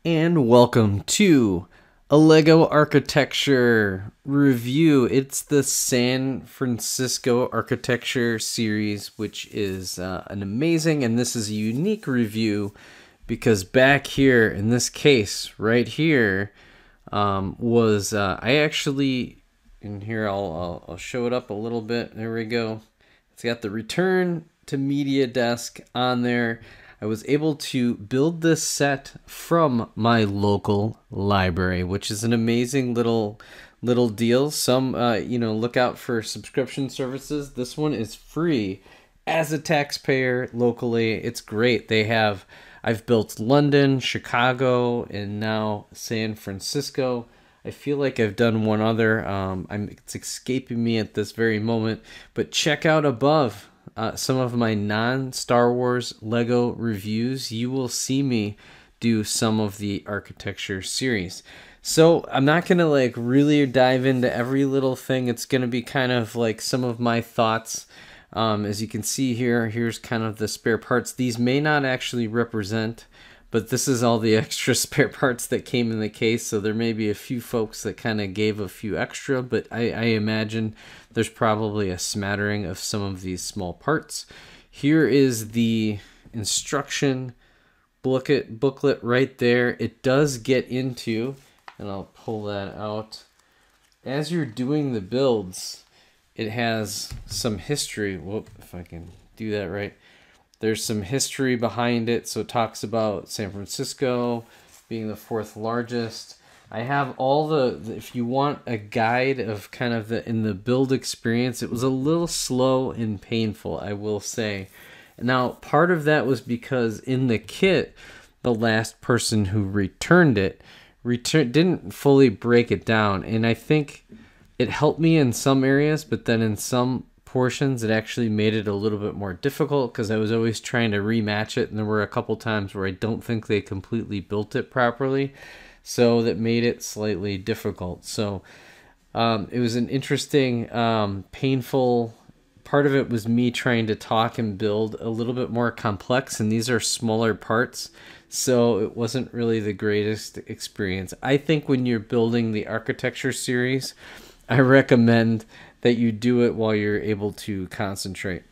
And welcome to a Lego architecture review. It's the San Francisco architecture series, which is an amazing, and this is a unique review because back here in this case right here was I actually, in here I'll show it up a little bit. There we go. It's got the return to media desk on there. I was able to build this set from my local library, which is an amazing little deal. Some look out for subscription services. This one is free as a taxpayer locally. It's great. I've built London, Chicago, and now San Francisco. I feel like I've done one other. It's escaping me at this very moment. But check out above some of my non-Star Wars Lego reviews. You will see me do some of the architecture series. So I'm not going to really dive into every little thing. It's going to be kind of like some of my thoughts. As you can see here, here's kind of the spare parts. These may not actually represent, but this is all the extra spare parts that came in the case. So there may be a few folks that kind of gave a few extra, but I imagine there's probably a smattering of some of these small parts. Here is the instruction booklet right there. It does get into, and I'll pull that out, as you're doing the builds, it has some history. Whoop, if I can do that right. There's some history behind it. So it talks about San Francisco being the fourth largest. I have all if you want a guide of kind of in the build experience, it was a little slow and painful, I will say. Now, part of that was because in the kit, the last person who returned it didn't fully break it down. And I think it helped me in some areas, but then in some portions it actually made it a little bit more difficult because I was always trying to rematch it, and there were a couple times where I don't think they completely built it properly, so that made it slightly difficult. So it was an interesting, painful part of it was me trying to talk and build a little bit more complex, and these are smaller parts, so it wasn't really the greatest experience. I think when you're building the architecture series, I recommend that you do it while you're able to concentrate.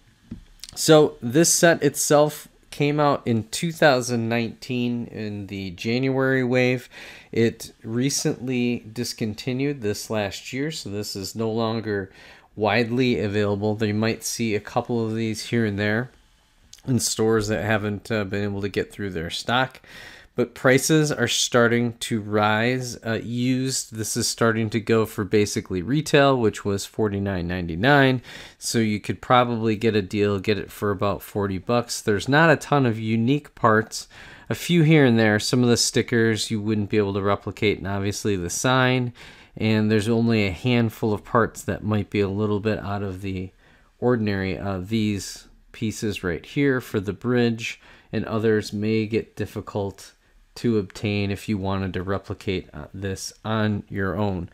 So this set itself came out in 2019 in the January wave. It recently discontinued this last year, so this is no longer widely available. You might see a couple of these here and there in stores that haven't been able to get through their stock. But prices are starting to rise. Used, this is starting to go for basically retail, which was $49.99. So you could probably get a deal, get it for about 40 bucks. There's not a ton of unique parts, a few here and there. Some of the stickers you wouldn't be able to replicate, and obviously the sign. And there's only a handful of parts that might be a little bit out of the ordinary. These pieces right here for the bridge and others may get difficult to obtain if you wanted to replicate this on your own.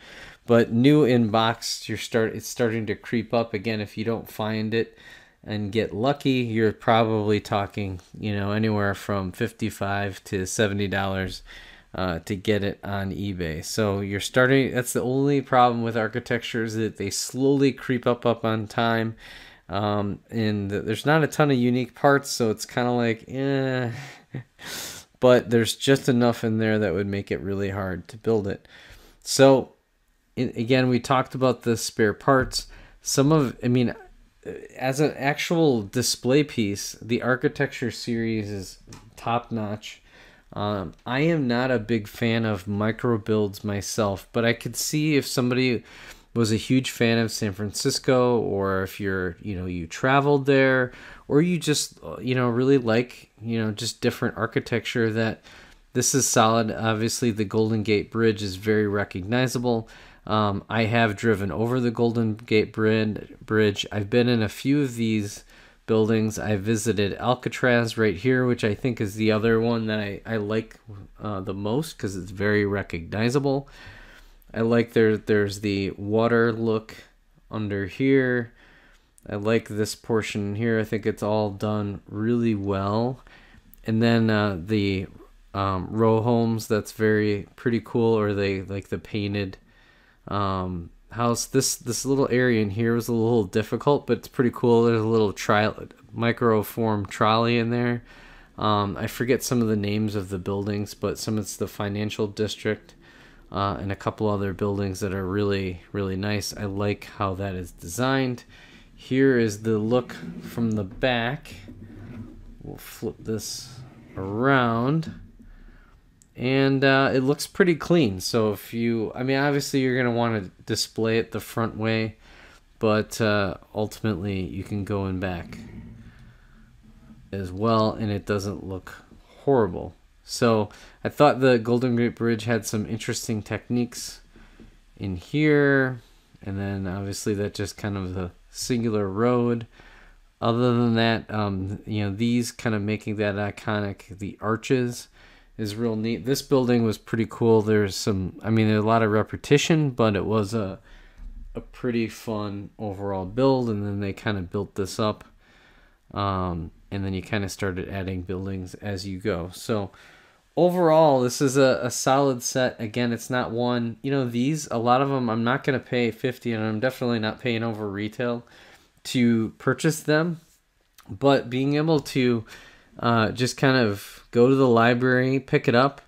But new in box, it's starting to creep up again. If you don't find it and get lucky, you're probably talking, anywhere from $55 to $70 to get it on eBay. So that's the only problem with architecture, is that they slowly creep up on time. And there's not a ton of unique parts, so it's kind of like, but there's just enough in there that would make it really hard to build it. So again, we talked about the spare parts. As an actual display piece, the architecture series is top notch. I am not a big fan of micro builds myself, but I could see if somebody was a huge fan of San Francisco, or if you traveled there, or you just, really like, just different architecture, that this is solid. Obviously, the Golden Gate Bridge is very recognizable. I have driven over the Golden Gate Bridge. I've been in a few of these buildings. I visited Alcatraz right here, which I think is the other one that I like the most because it's very recognizable. I like there's the water look under here. I like this portion here. I think it's all done really well. And then the row homes that's pretty cool, or they like the painted house. This little area in here was a little difficult, but it's pretty cool. There's a little microform trolley in there. I forget some of the names of the buildings, but some it's the financial district, and a couple other buildings that are really nice. I like how that is designed. Here is the look from the back. We'll flip this around, and it looks pretty clean. So if you, I mean, obviously you're going to want to display it the front way, but ultimately you can go in back as well, and it doesn't look horrible. So I thought the Golden Gate Bridge had some interesting techniques in here, and then obviously that just kind of the singular road. Other than that, you know, these kind of making that iconic, the arches is real neat. This building was pretty cool. There's some, I mean, there's a lot of repetition, but it was a pretty fun overall build. And then they kind of built this up, and then you kind of started adding buildings as you go. So overall, this is a solid set. Again, it's not one, you know, these, a lot of them I'm not going to pay $50, and I'm definitely not paying over retail to purchase them, but being able to just kind of go to the library, pick it up,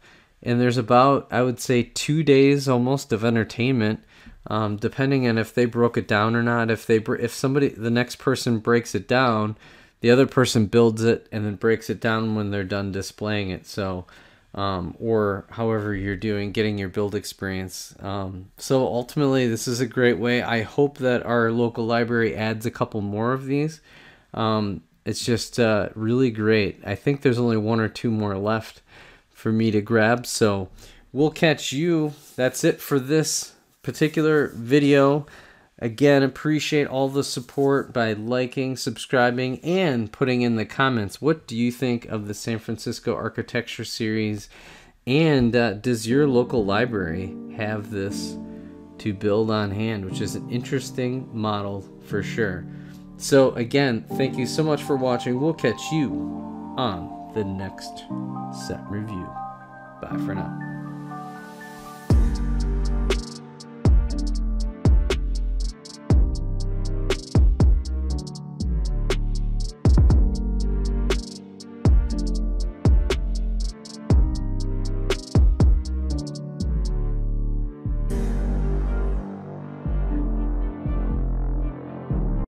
and there's about, I would say, 2 days almost of entertainment, depending on if they broke it down or not. If the next person breaks it down, the other person builds it and then breaks it down when they're done displaying it. So or however you're getting your build experience. So ultimately, this is a great way. I hope that our local library adds a couple more of these. It's just really great. I think there's only 1 or 2 more left for me to grab. So we'll catch you. That's it for this particular video. Again, appreciate all the support by liking, subscribing, and putting in the comments. What do you think of the San Francisco Architecture Series? And does your local library have this to build on hand, which is an interesting model for sure. So again, thank you so much for watching. We'll catch you on the next set review. Bye for now.